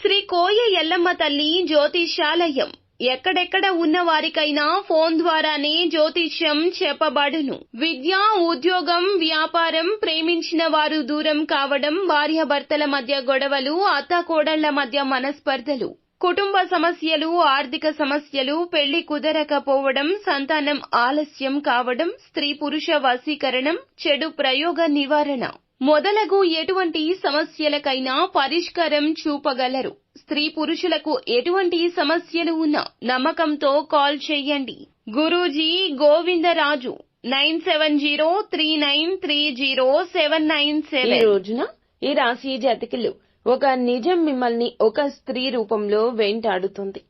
శ్రీ కోయ ఎల్లమ్మ తల్లి జ్యోతిష్యాలయం ఎక్కడెక్కడ ఉన్న వారికైనా ఫోన్ ద్వారానే జ్యోతిష్యం చెప్పబడును. విద్య, ఉద్యోగం, వ్యాపారం, ప్రేమించిన వారు దూరం కావడం, భార్యాభర్తల మధ్య గొడవలు, అత్తాకోడళ్ల మధ్య మనస్పర్ధలు, కుటుంబ సమస్యలు, ఆర్థిక సమస్యలు, పెళ్లి కుదరకపోవడం, సంతానం ఆలస్యం కావడం, స్త్రీ పురుష వశీకరణం, చెడు ప్రయోగ నివారణ మొదలగు ఎటువంటి సమస్యలకైనా పరిష్కారం చూపగలరు. స్త్రీ పురుషులకు ఎటువంటి సమస్యలు ఉన్నా నమ్మకంతో కాల్ చేయండి. గురూజీ గోవిందరాజు 9703930797. ఈ రోజున ఈ రాశి జాతకులు ఒక నిజం మిమ్మల్ని ఒక స్త్రీ రూపంలో వెంటాడుతుంది.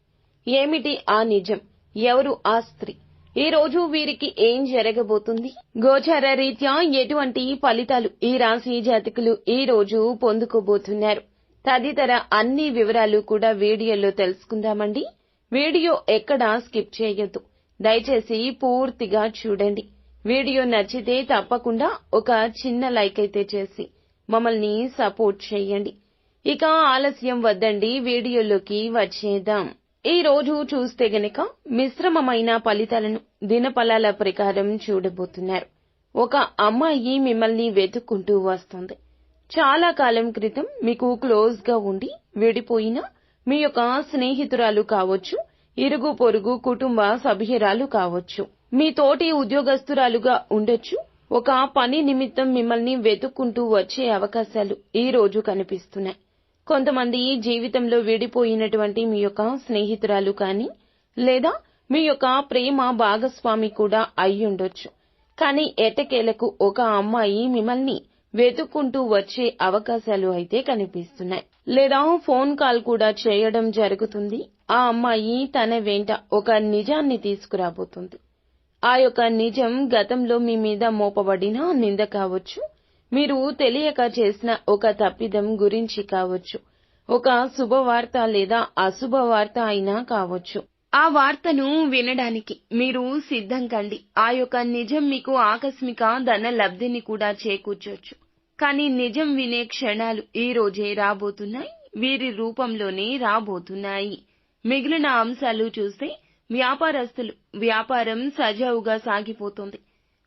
ఏమిటి ఆ నిజం? ఎవరు ఆ స్త్రీ? ఈ రోజు వీరికి ఏం జరగబోతుంది? గోచార రీత్యా ఎటువంటి ఫలితాలు ఈ రాశి జాతకులు ఈ రోజు పొందుకోబోతున్నారు? తదితర అన్ని వివరాలు కూడా వీడియోలో తెలుసుకుందామండి. వీడియో ఎక్కడా స్కిప్ చేయొద్దు. దయచేసి పూర్తిగా చూడండి. వీడియో నచ్చితే తప్పకుండా ఒక చిన్న లైక్ అయితే చేసి మమ్మల్ని సపోర్ట్ చేయండి. ఇక ఆలస్యం వద్దండి, వీడియోలోకి వచ్చేద్దాం. ఈ రోజు చూస్తే గనక మిశ్రమమైన ఫలితాలను దినఫలాల ప్రకారం చూడబోతున్నారు. ఒక అమ్మాయి మిమ్మల్ని వెతుక్కుంటూ వస్తుంది. చాలా కాలం క్రితం మీకు క్లోజ్ గా ఉండి విడిపోయిన మీ యొక్క స్నేహితురాలు కావచ్చు, ఇరుగు పొరుగు కుటుంబ సభ్యురాలు కావచ్చు, మీ తోటి ఉద్యోగస్తురాలుగా ఉండొచ్చు. ఒక పని నిమిత్తం మిమ్మల్ని వెతుక్కుంటూ వచ్చే అవకాశాలు ఈ రోజు కనిపిస్తున్నాయి. కొంతమంది జీవితంలో విడిపోయినటువంటి మీ యొక్క స్నేహితురాలు కానీ లేదా మీ యొక్క ప్రేమ భాగస్వామి కూడా అయ్యుండొచ్చు. కానీ ఎట్టకేలకు ఒక అమ్మాయి మిమ్మల్ని వెతుక్కుంటూ వచ్చే అవకాశాలు అయితే కనిపిస్తున్నాయి. లేదా ఫోన్ కాల్ కూడా చేయడం జరుగుతుంది. ఆ అమ్మాయి తన వెంట ఒక నిజాన్ని తీసుకురాబోతుంది. ఆ యొక్క నిజం గతంలో మీ మీద మోపబడిన నింద కావచ్చు, మీరు తెలియక చేసిన ఒక తప్పిదం గురించి కావచ్చు, ఒక శుభవార్త లేదా అశుభవార్త అయినా కావచ్చు. ఆ వార్తను వినడానికి మీరు సిద్ధం కండి. ఆ యొక్క నిజం మీకు ఆకస్మిక ధన లబ్ధిని కూడా చేకూర్చొచ్చు. కానీ నిజం వినే క్షణాలు ఈ రోజే రాబోతున్నాయి. వీరి రూపంలోనే రాబోతున్నాయి. మిగిలిన అంశాలు చూస్తే వ్యాపారస్తులు వ్యాపారం సజావుగా సాగిపోతుంది.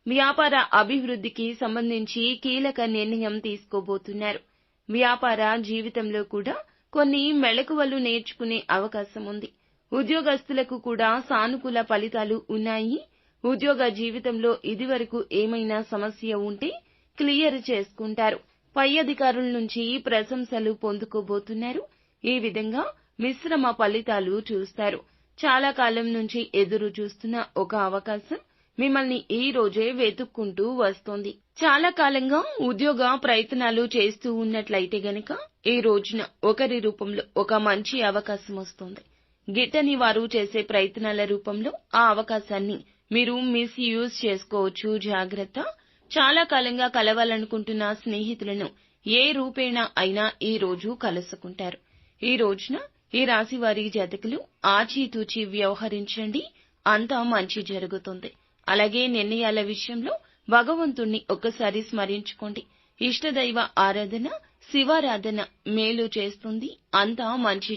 వ్యాపార అభివృద్ధికి సంబంధించి కీలక నిర్ణయం తీసుకోబోతున్నారు. వ్యాపార జీవితంలో కూడా కొన్ని మెళకువలు నేర్చుకునే అవకాశం ఉంది. ఉద్యోగస్తులకు కూడా సానుకూల ఫలితాలు ఉన్నాయి. ఉద్యోగ జీవితంలో ఇదివరకు ఏమైనా సమస్య ఉంటే క్లియర్ చేసుకుంటారు. పై అధికారుల నుంచి ప్రశంసలు పొందుకోబోతున్నారు. ఈ విధంగా మిశ్రమ ఫలితాలు చూస్తారు. చాలా కాలం నుంచి ఎదురు చూస్తున్న ఒక అవకాశం మిమ్మల్ని ఈ రోజే వెతుక్కుంటూ వస్తోంది. చాలా కాలంగా ఉద్యోగ ప్రయత్నాలు చేస్తూ ఉన్నట్లయితే గనక ఈ రోజున ఒకరి రూపంలో ఒక మంచి అవకాశం వస్తుంది. గిట్టని వారు చేసే ప్రయత్నాల రూపంలో ఆ అవకాశాన్ని మీరు మిస్యూజ్ చేసుకోవచ్చు. జాగ్రత్త. చాలా కాలంగా కలవాలనుకుంటున్న స్నేహితులను ఏ రూపేణా అయినా ఈ రోజు కలుసుకుంటారు. ఈ రోజున ఈ రాశి వారి జాతకులు ఆచితూచి వ్యవహరించండి. అంతా మంచి జరుగుతుంది. అలాగే నిర్ణయాల విషయంలో భగవంతుణ్ణి ఒక్కసారి స్మరించుకోండి. ఇష్టదైవ ఆరాధన, శివారాధన మేలు చేస్తుంది. అంతా మంచి